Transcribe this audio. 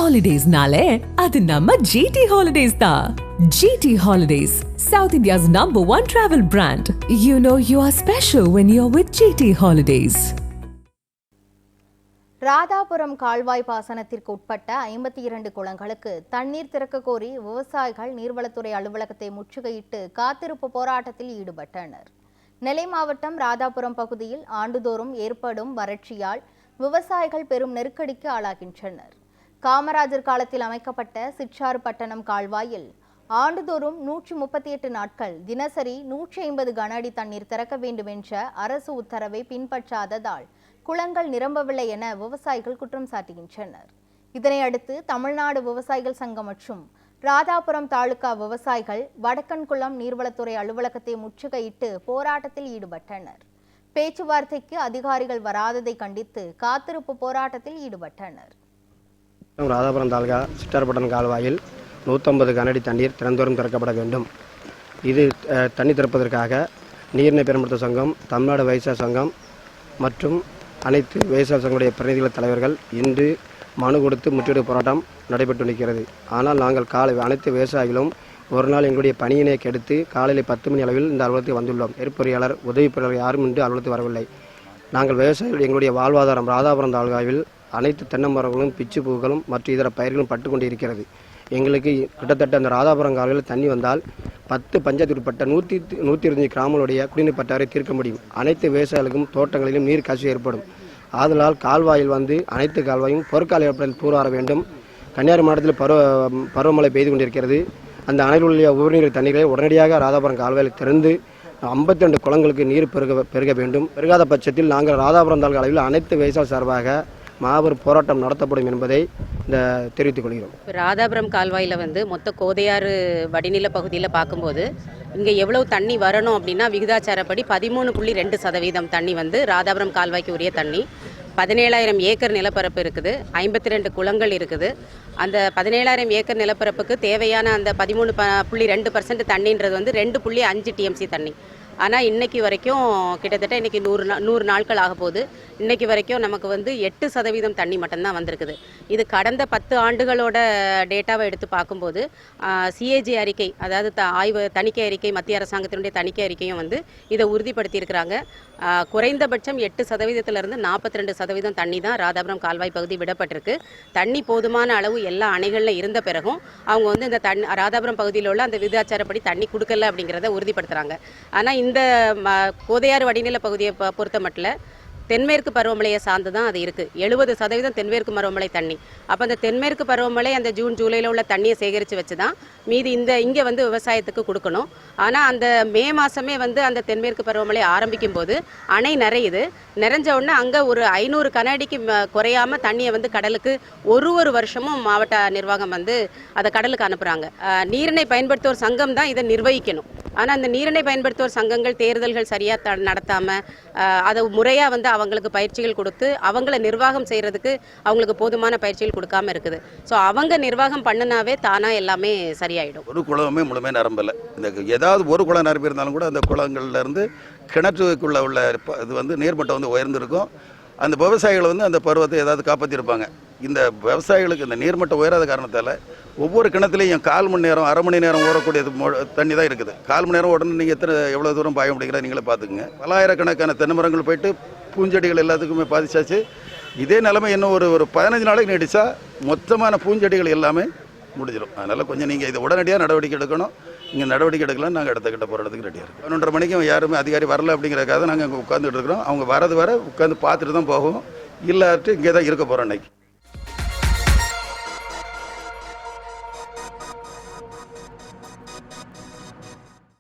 Holidays-nale, adu namma GT Holidays da. GT Holidays, South India's #1 travel brand. You know you are special when you're with GT Holidays. Radhapuram கால்வாய் பாசனத்திற்கு உட்பட்ட 52 குளங்களுக்கு தண்ணீர் திறக்க கோரி விவசாயிகள் நீர்வளத்துறை அலுவலகத்தை முற்றுகையிட்டு காத்திருப்பு போராட்டத்தில் ஈடுபட்டனர். நெல்லை மாவட்டம் ராதாபுரம் பகுதியில் ஆண்டுதோறும் ஏற்படும் வறட்சியால் விவசாயிகள் பெரும் நெருக்கடிக்கு ஆளாகின்றனர். காமராஜர் காலத்தில் அமைக்கப்பட்ட சிற்றாறு பட்டணம் கால்வாயில் ஆண்டுதோறும் 138 நாட்கள் தினசரி 150 கன அடி தண்ணீர் திறக்க வேண்டும் என்ற அரசு உத்தரவை பின்பற்றாததால் குளங்கள் நிரம்பவில்லை என விவசாயிகள் குற்றம் சாட்டுகின்றனர். இதனை அடுத்து தமிழ்நாடு விவசாயிகள் சங்கம் மற்றும் ராதாபுரம் தாலுகா விவசாயிகள் வடக்கன்குளம் நீர்வளத்துறை அலுவலகத்தை முற்றுகையிட்டு போராட்டத்தில் ஈடுபட்டனர். பேச்சுவார்த்தைக்கு அதிகாரிகள் வராததை கண்டித்து காத்திருப்பு போராட்டத்தில் ஈடுபட்டனர். ராதாபுரம் தாலுகா சிற்றாறுபட்டணம் கால்வாயில் 150 கனஅடி தண்ணீர் திறந்தோறும் திறக்கப்பட வேண்டும். இது தண்ணீர் திறப்பதற்காக நீரினை பயன்படுத்த சங்கம், தமிழ்நாடு விவசாய சங்கம் மற்றும் அனைத்து விவசாய சங்கங்களுடைய பிரதிநிதிகள் தலைவர்கள் இன்று மனு கொடுத்து முற்றுகை போராட்டம் நடைபெற்று நிற்கிறது. ஆனால் நாங்கள் அனைத்து விவசாயிகளும் ஒரு நாள் எங்களுடைய பணியினை கெடுத்து காலையில் 10 மணி அளவில் இந்த அலுவலகத்துக்கு வந்துள்ளோம். நெற்பொறியாளர், உதவி பொறியாளர் யாரும் இன்று அலுவலகத்துக்கு வரவில்லை. நாங்கள் விவசாயிகள் எங்களுடைய வாழ்வாதாரம் ராதாபுரம் தாலுகாவில் அனைத்து தென்னை மரங்களும், பிச்சு பூக்களும் மற்றும் இதர பயிர்களும் பட்டு கொண்டு இருக்கிறது. எங்களுக்கு கிட்டத்தட்ட அந்த ராதாபுரம் கால்வாயில் தண்ணி வந்தால் 10 பஞ்சாயத்து உட்பட்ட 125 கிராமங்களுடைய குடிநீர் பற்றாரை தீர்க்க முடியும். அனைத்து விவசாயிகளுக்கும் தோட்டங்களிலும் நீர் கசிவு ஏற்படும். ஆதலால் கால்வாயில் அனைத்து கால்வாயும் பொற்கால ஏற்படில் தூராற வேண்டும். கன்னியாகுமரி மாவட்டத்தில் பருவமழை பெய்து கொண்டிருக்கிறது. அந்த அணையில் உள்ள உபரிநீர் தண்ணீரை உடனடியாக ராதாபுரம் கால்வாயில் திறந்து 52 குளங்களுக்கு நீர் பெருக வேண்டும். பெருகாத பட்சத்தில் நாங்கள் ராதாபுரம் தாலுகா அளவில் அனைத்து விவசாய சார்பாக மாபெரும் போராட்டம் நடத்தப்படும் என்பதை தெரிவித்துக் கொள்கிறோம். ராதாபுரம் கால்வாயில் மொத்த கோதையாறு வடிநில பகுதியில் பார்க்கும்போது இங்கே எவ்வளவு தண்ணி வரணும் அப்படின்னா விகிதாச்சாரப்படி 13.2% தண்ணி ராதாபுரம் கால்வாய்க்கு உரிய தண்ணி. 17,000 ஏக்கர் நிலப்பரப்பு இருக்குது, 52 குளங்கள் இருக்குது. அந்த 17,000 ஏக்கர் நிலப்பரப்புக்கு தேவையான அந்த 13.2% தண்ணின்றது 2.5 TMC தண்ணி. ஆனால் இன்றைக்கி வரைக்கும் கிட்டத்தட்ட இன்றைக்கி 100 நாட்கள் ஆக போகுது. இன்றைக்கி வரைக்கும் நமக்கு 8% தண்ணி மட்டும்தான் வந்திருக்குது. இது கடந்த 10 ஆண்டுகளோட டேட்டாவை எடுத்து பார்க்கும்போது சிஏஜி அறிக்கை, அதாவது தணிக்கை அறிக்கை, மத்திய அரசாங்கத்தினுடைய தணிக்கை அறிக்கையும் இதை உறுதிப்படுத்தியிருக்கிறாங்க. குறைந்தபட்சம் 8%லிருந்து 42% தண்ணி தான் ராதாபுரம் கால்வாய் பகுதி விடப்பட்டிருக்கு. தண்ணி போதுமான அளவு எல்லா அணைகளில் இருந்த பிறகும் அவங்க இந்த ராதாபுரம் பகுதியில் உள்ள அந்த விகிதாச்சாரப்படி தண்ணி கொடுக்கல அப்படிங்கிறத உறுதிப்படுத்துகிறாங்க. ஆனால் இந்த கோதையாறு வடிநில பகுதியை பொறுத்த மட்டும் தென்மேற்கு பருவமழையை சார்ந்து தான் அது இருக்குது. 70% தென்மேற்கு பருவமழை தண்ணி. அப்போ அந்த தென்மேற்கு பருவமழை அந்த ஜூன் ஜூலையில் உள்ள தண்ணியை சேகரித்து வச்சு தான் மீதி இங்கே விவசாயத்துக்கு கொடுக்கணும். ஆனால் அந்த மே மாதமே அந்த தென்மேற்கு பருவமழை ஆரம்பிக்கும் போது அணை நிறைஞ்ச உடனே அங்கே ஒரு 500 கன அடிக்கு குறையாமல் தண்ணியை கடலுக்கு ஒரு வருஷமும் மாவட்ட நிர்வாகம் அதை கடலுக்கு அனுப்புகிறாங்க. நீரினை பயன்படுத்துவோர் சங்கம் தான் இதை நிர்வகிக்கணும். ஆனால் அந்த நீரினை பயன்படுத்துவோர் சங்கங்கள் தேர்தல்கள் சரியாக நடத்தாமல் அதை முறையாக அவங்களுக்கு பயிற்சிகள் கொடுத்து அவங்கள நிர்வாகம் செய்கிறதுக்கு அவங்களுக்கு போதுமான பயிற்சிகள் கொடுக்காம இருக்குது. ஸோ அவங்க நிர்வாகம் பண்ணினாவே தானாக எல்லாமே சரியாயிடும். ஒரு குளமே முழுமையாக நிரம்பலை. இந்த ஏதாவது ஒரு குளம் நிரம்பி இருந்தாலும் கூட அந்த குளங்கள்லேருந்து கிணற்றுக்குள்ளே உள்ள இது நீர்மட்டம் உயர்ந்திருக்கும். அந்த விவசாயிகள் அந்த பருவத்தை ஏதாவது காப்பாற்றிருப்பாங்க. இந்த விவசாயிகளுக்கு இந்த நீர்மட்டம் உயராத காரணத்தால் ஒவ்வொரு கிணத்துலையும் 1/4 மணி நேரம், அரை மணி நேரம் ஓடக்கூடிய தண்ணி தான் இருக்குது. 1/4 மணி நேரம் உடனே நீங்கள் எவ்வளோ தூரம் பாய முடியுங்களா நீங்களே பார்த்துக்குங்க. பலாயிரக்கணக்கான தென்னை மரங்கள் போயிட்டு பூஞ்செடிகள் எல்லாத்துக்குமே பாதிச்சாச்சு. இதே நிலைமை இன்னும் ஒரு 15 நாளைக்கு நீடிச்சா மொத்தமான பூஞ்செடிகள் எல்லாமே முடிஞ்சிடும். அதனால் கொஞ்சம் நீங்கள் இதை உடனடியாக நடவடிக்கை எடுக்கணும். இங்கே நடவடிக்கை எடுக்கலாம். நாங்கள் அடுத்த கிட்ட போகிறதுக்கு ரெடியாக இருக்கோம். 11:30 மணிக்கு யாருமே அதிகாரி வரல அப்படிங்கிறக்காக நாங்கள் அங்கே உட்காந்துட்டு இருக்கிறோம். அவங்க வரது வர உட்காந்து பார்த்துட்டு தான் போகும். இல்லாட்டு இங்கே தான் இருக்க போகிறோம். அன்னைக்கு